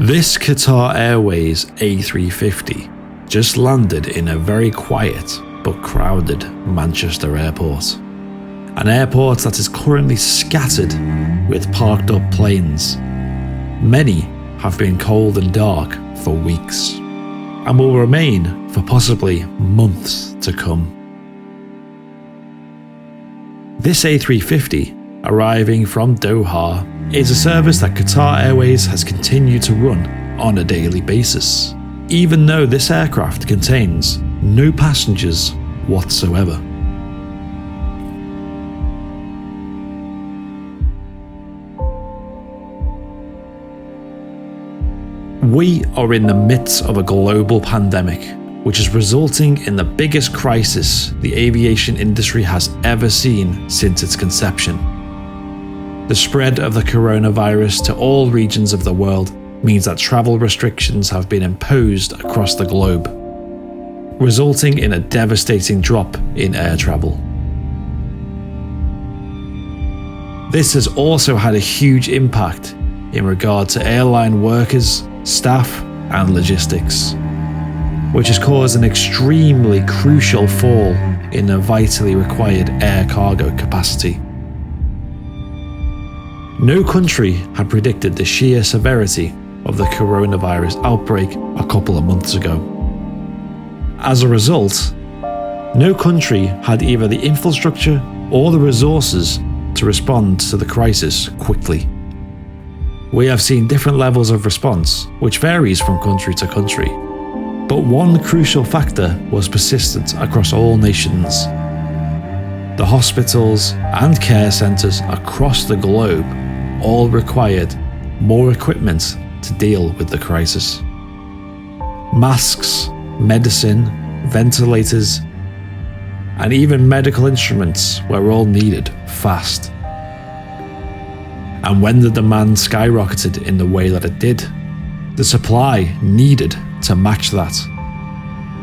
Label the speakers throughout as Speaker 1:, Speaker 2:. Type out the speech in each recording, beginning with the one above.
Speaker 1: This Qatar Airways A350 just landed in a very quiet but crowded Manchester airport. An airport that is currently scattered with parked up planes. Many have been cold and dark for weeks, and will remain for possibly months to come. This A350, arriving from Doha, is a service that Qatar Airways has continued to run on a daily basis, even though this aircraft contains no passengers whatsoever. We are in the midst of a global pandemic, which is resulting in the biggest crisis the aviation industry has ever seen since its conception. The spread of the coronavirus to all regions of the world means that travel restrictions have been imposed across the globe, resulting in a devastating drop in air travel. This has also had a huge impact in regard to airline workers, staff, and logistics, which has caused an extremely crucial fall in the vitally required air cargo capacity. No country had predicted the sheer severity of the coronavirus outbreak a couple of months ago. As a result, no country had either the infrastructure or the resources to respond to the crisis quickly. We have seen different levels of response, which varies from country to country. But one crucial factor was persistent across all nations. The hospitals and care centres across the globe all required more equipment to deal with the crisis. Masks, medicine, ventilators, and even medical instruments were all needed fast. And when the demand skyrocketed in the way that it did, the supply needed to match that.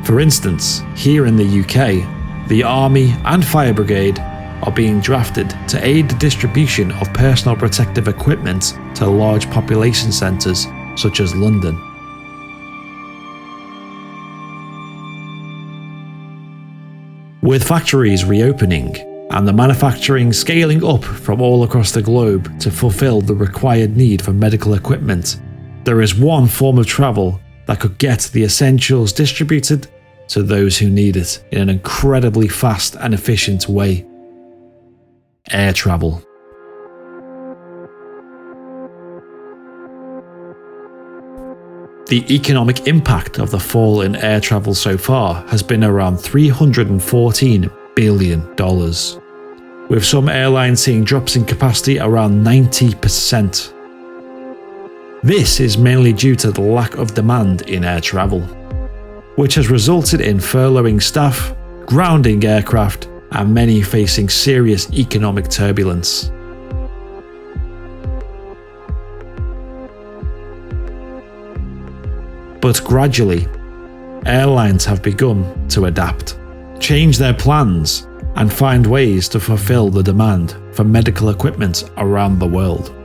Speaker 1: For instance, here in the UK, the Army and Fire Brigade are being drafted to aid the distribution of personal protective equipment to large population centres such as London. With factories reopening and the manufacturing scaling up from all across the globe to fulfill the required need for medical equipment, there is one form of travel that could get the essentials distributed to those who need it in an incredibly fast and efficient way: air travel. The economic impact of the fall in air travel so far has been around $314 billion, with some airlines seeing drops in capacity around 90%. This is mainly due to the lack of demand in air travel, which has resulted in furloughing staff, grounding aircraft, and many facing serious economic turbulence. But gradually, airlines have begun to adapt, change their plans, and find ways to fulfill the demand for medical equipment around the world.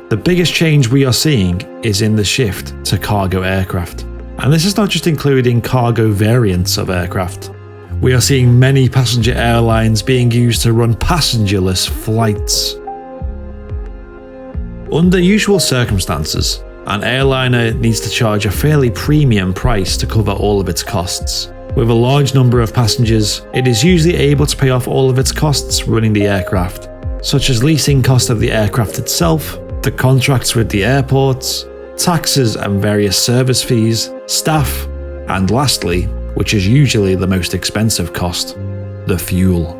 Speaker 1: The biggest change we are seeing is in the shift to cargo aircraft. And this is not just including cargo variants of aircraft. We are seeing many passenger airlines being used to run passengerless flights. Under usual circumstances, an airliner needs to charge a fairly premium price to cover all of its costs. With a large number of passengers, it is usually able to pay off all of its costs running the aircraft, such as leasing cost of the aircraft itself, the contracts with the airports, taxes and various service fees, staff, and lastly, which is usually the most expensive cost, the fuel.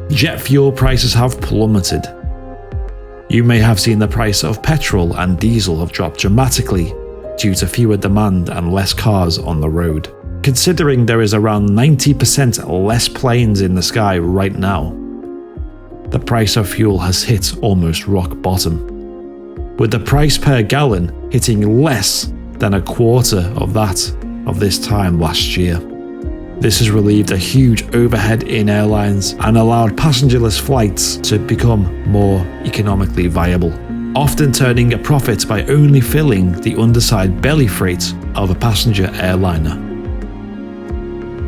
Speaker 1: Jet fuel prices have plummeted. You may have seen the price of petrol and diesel have dropped dramatically due to fewer demand and less cars on the road. Considering there is around 90% less planes in the sky right now, the price of fuel has hit almost rock bottom, with the price per gallon hitting less than a quarter of that of this time last year. This has relieved a huge overhead in airlines and allowed passengerless flights to become more economically viable. often turning a profit by only filling the underside belly freight of a passenger airliner.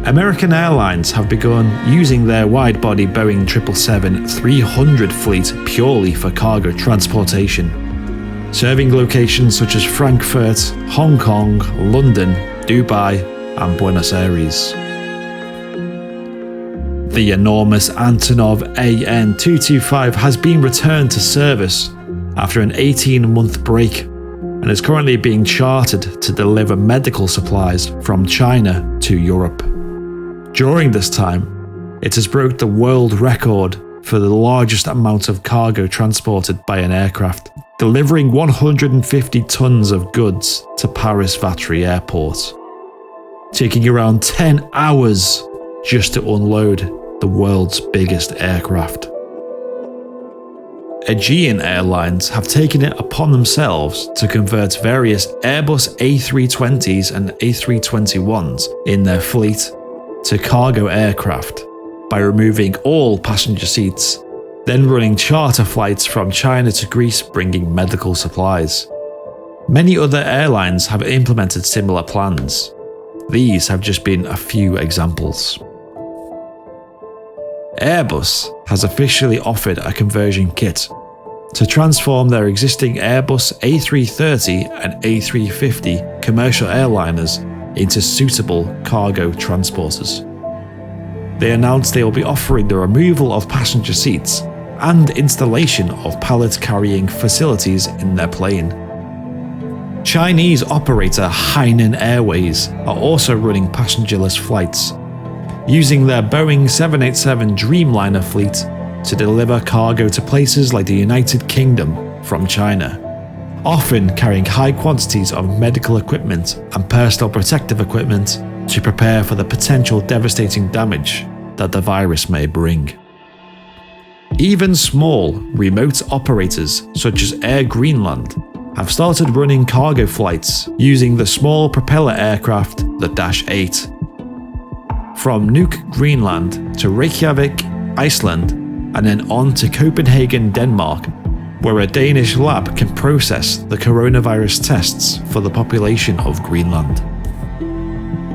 Speaker 1: American Airlines have begun using their wide-body Boeing 777-300 fleet purely for cargo transportation, serving locations such as Frankfurt, Hong Kong, London, Dubai, and Buenos Aires. The enormous Antonov AN-225 has been returned to service after an 18-month break and is currently being chartered to deliver medical supplies from China to Europe. During this time, it has broke the world record for the largest amount of cargo transported by an aircraft, delivering 150 tons of goods to Paris Vatry Airport, taking around 10 hours just to unload the world's biggest aircraft. Aegean Airlines have taken it upon themselves to convert various Airbus A320s and A321s in their fleet to cargo aircraft by removing all passenger seats, then running charter flights from China to Greece bringing medical supplies. Many other airlines have implemented similar plans. These have just been a few examples. Airbus has officially offered a conversion kit to transform their existing Airbus A330 and A350 commercial airliners into suitable cargo transporters. They announced they will be offering the removal of passenger seats and installation of pallet carrying facilities in their plane. Chinese operator Hainan Airways are also running passengerless flights, using their Boeing 787 Dreamliner fleet to deliver cargo to places like the United Kingdom from China, often carrying high quantities of medical equipment and personal protective equipment to prepare for the potential devastating damage that the virus may bring. Even small, remote operators such as Air Greenland have started running cargo flights using the small propeller aircraft, the Dash 8. From Nuuk, Greenland to Reykjavik, Iceland, and then on to Copenhagen, Denmark, where a Danish lab can process the coronavirus tests for the population of Greenland.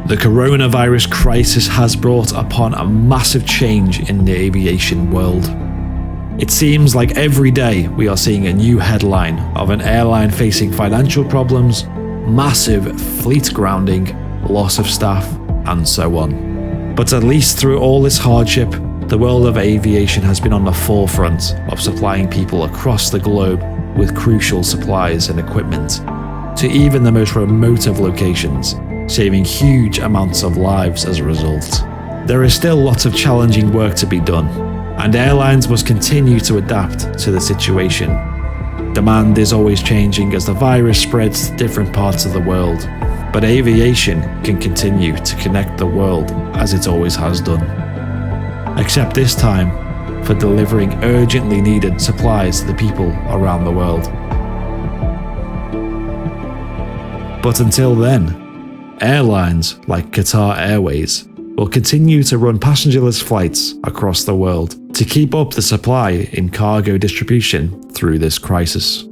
Speaker 1: The coronavirus crisis has brought upon a massive change in the aviation world. It seems like every day we are seeing a new headline of an airline facing financial problems, massive fleet grounding, loss of staff, and so on. But at least through all this hardship, the world of aviation has been on the forefront of supplying people across the globe with crucial supplies and equipment, to even the most remote of locations, saving huge amounts of lives as a result. There is still lots of challenging work to be done, and airlines must continue to adapt to the situation. Demand is always changing as the virus spreads to different parts of the world, but aviation can continue to connect the world as it always has done. Except this time for delivering urgently needed supplies to the people around the world. But until then, airlines like Qatar Airways will continue to run passengerless flights across the world to keep up the supply in cargo distribution through this crisis.